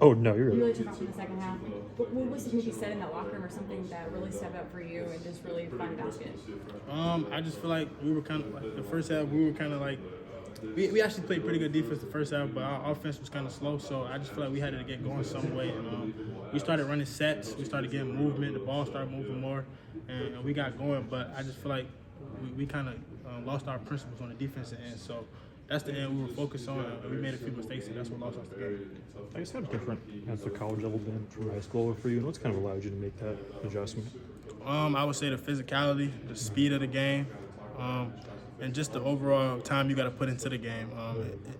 Oh, no, you're You right. really took off in the second half. But what was maybe said in that locker room or something that really stepped up for you and just really fun basket? I just feel like we were kind of like the first half. We were kind of like we actually played pretty good defense the first half, but our offense was kind of slow. So I just feel like we had to get going some way, and we started running sets. We started getting movement. The ball started moving more, and we got going. But I just feel like we kind of lost our principles on the defensive end. So that's the end we were focused on, and we made a few mistakes, and that's what lost us the game. I guess how different has the college level been from high school for you, and what's kind of allowed you to make that adjustment? I would say the physicality, the speed of the game, and just the overall time you got to put into the game.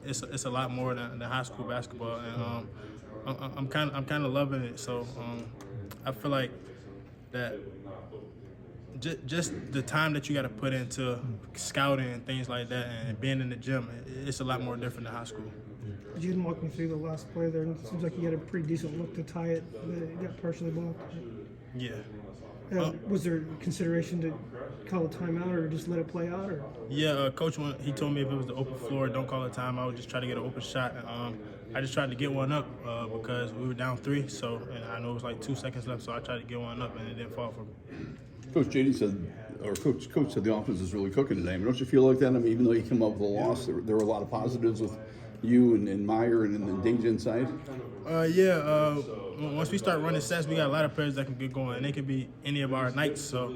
It's a lot more than high school basketball, and I'm kind of loving it. So I feel like that just the time that you got to put into scouting and things like that, and being in the gym, it's a lot more different than high school. You didn't walk me through the last play there, and it seems like you had a pretty decent look to tie it. It got partially blocked. Yeah. Was there consideration to call a timeout or just let it play out? Or? Yeah, Coach, he told me if it was the open floor, don't call a timeout. I would just try to get an open shot. I just tried to get one up because we were down 3, and I know it was like 2 seconds left, so I tried to get one up, and it didn't fall for me. Coach Jayden said, or Coach said the offense is really cooking today. I mean, don't you feel like that? I mean, even though you came up with a loss, there were a lot of positives with you and Meyer and Danger inside. Once we start running sets, we got a lot of players that can get going, and they can be any of our nights. So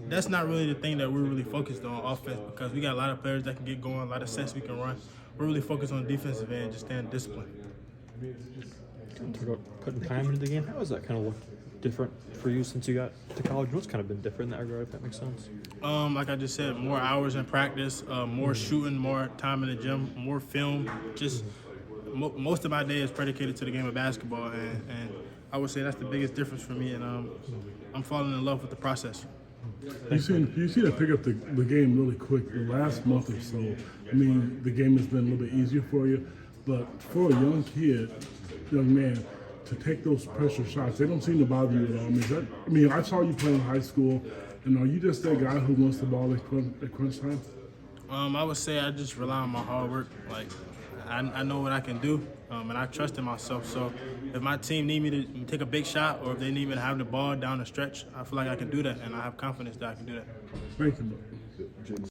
that's not really the thing that we're really focused on offense, because we got a lot of players that can get going, a lot of sets we can run. We're really focused on the defensive end, just staying disciplined. Talk about putting time into the game. How has that kind of looked different for you since you got to college? What's kind of been different in that regard, if that makes sense? Like I just said, more hours in practice, more shooting, more time in the gym, more film. Just most of my day is predicated to the game of basketball, and I would say that's the biggest difference for me, and I'm falling in love with the process. You see that pick up the game really quick the last month or so. I mean, the game has been a little bit easier for you, but for a young man, to take those pressure shots, they don't seem to bother you at all. I saw you play in high school, and are you just that guy who wants the ball at crunch time? I would say I just rely on my hard work. Like, I know what I can do, and I trust in myself. So if my team need me to take a big shot, or if they need me to have the ball down the stretch, I feel like I can do that, and I have confidence that I can do that. Thank you.